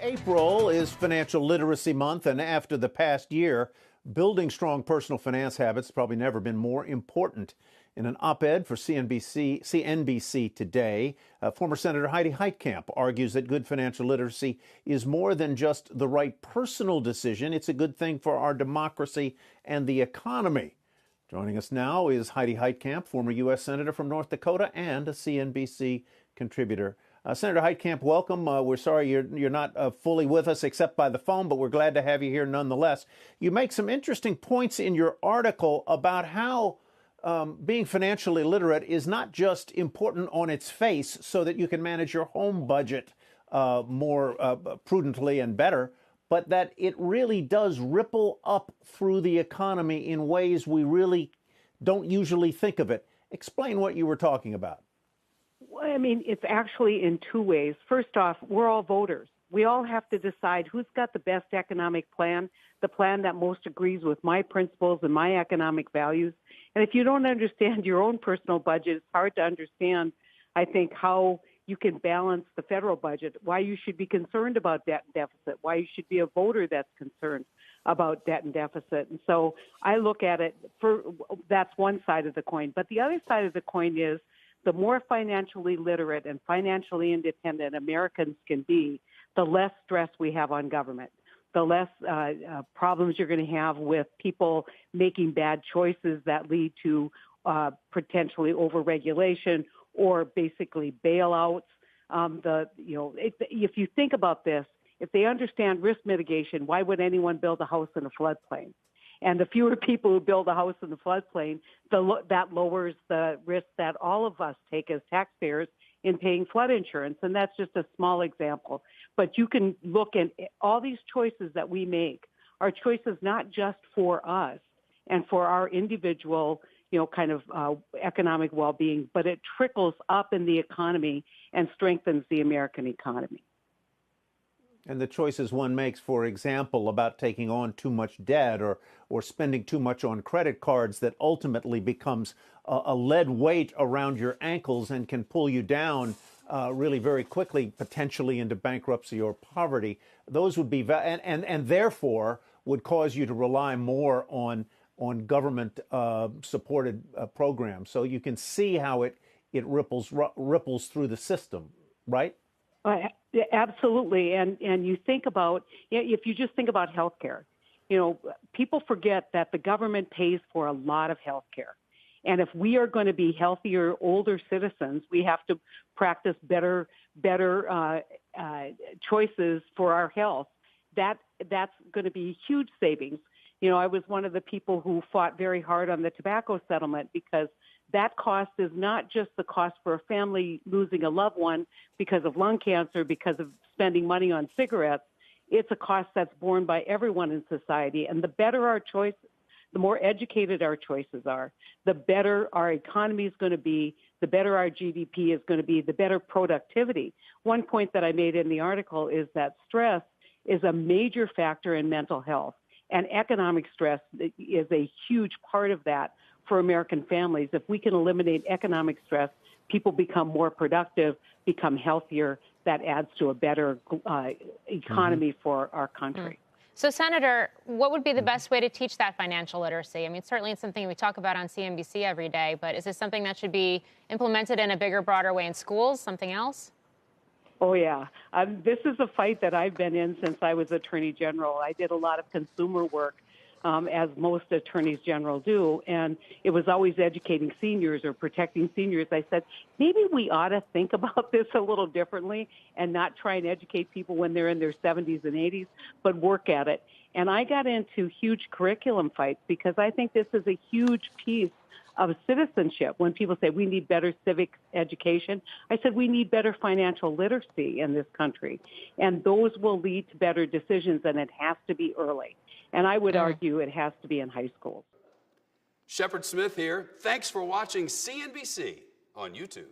April is Financial Literacy Month, and after the past year, building strong personal finance habits has probably never been more important. In an op-ed for CNBC today, former Senator Heidi Heitkamp argues that good financial literacy is more than just the right personal decision. It's a good thing for our democracy and the economy. Joining us now is Heidi Heitkamp, former U.S. Senator from North Dakota and a CNBC contributor. Senator Heitkamp, welcome. We're sorry you're not fully with us except by the phone, but we're glad to have you here nonetheless. You make some interesting points in your article about how being financially literate is not just important on its face so that you can manage your home budget more prudently and better, but that it really does ripple up through the economy in ways we really don't usually think of it. Explain what you were talking about. Well, I mean, it's actually in two ways. First off, we're all voters. We all have to decide who's got the best economic plan, the plan that most agrees with my principles and my economic values. And if you don't understand your own personal budget, it's hard to understand, I think, how you can balance the federal budget, why you should be concerned about debt and deficit, why you should be a voter that's concerned about debt and deficit. And so I look at it that's one side of the coin. But the other side of the coin is the more financially literate and financially independent Americans can be, the less stress we have on government, the less problems you're going to have with people making bad choices that lead to potentially overregulation or basically bailouts. If you think about this, if they understand risk mitigation, why would anyone build a house in a floodplain? And the fewer people who build a house in the floodplain, that lowers the risk that all of us take as taxpayers in paying flood insurance. And that's just a small example. But you can look at all these choices that we make are choices not just for us and for our individual, economic well-being, but it trickles up in the economy and strengthens the American economy. And the choices one makes, for example, about taking on too much debt or spending too much on credit cards that ultimately becomes a lead weight around your ankles and can pull you down really very quickly, potentially into bankruptcy or poverty. Those would be, and therefore would cause you to rely more on government supported programs. So you can see how it ripples through the system, right? Absolutely. And you think about, if you just think about healthcare, people forget that the government pays for a lot of healthcare. And if we are going to be healthier, older citizens, we have to practice better choices for our health. That's going to be huge savings. I was one of the people who fought very hard on the tobacco settlement because that cost is not just the cost for a family losing a loved one because of lung cancer, because of spending money on cigarettes. It's a cost that's borne by everyone in society. And the better our choices, the more educated our choices are, the better our economy is going to be, the better our GDP is going to be, the better productivity. One point that I made in the article is that stress is a major factor in mental health, and economic stress is a huge part of that for American families. If we can eliminate economic stress, people become more productive, become healthier. That adds to a better economy for our country. So, Senator, what would be the best way to teach that financial literacy? I mean, certainly it's something we talk about on CNBC every day, but is this something that should be implemented in a bigger, broader way in schools, something else? Oh, yeah. This is a fight that I've been in since I was Attorney General. I did a lot of consumer work, as most attorneys general do, and it was always educating seniors or protecting seniors. I said, maybe we ought to think about this a little differently and not try and educate people when they're in their 70s and 80s, but work at it. And I got into huge curriculum fights because I think this is a huge piece of citizenship. When people say we need better civic education, I said we need better financial literacy in this country. And those will lead to better decisions, and it has to be early. And I would argue it has to be in high schools. Shepard Smith here. Thanks for watching CNBC on YouTube.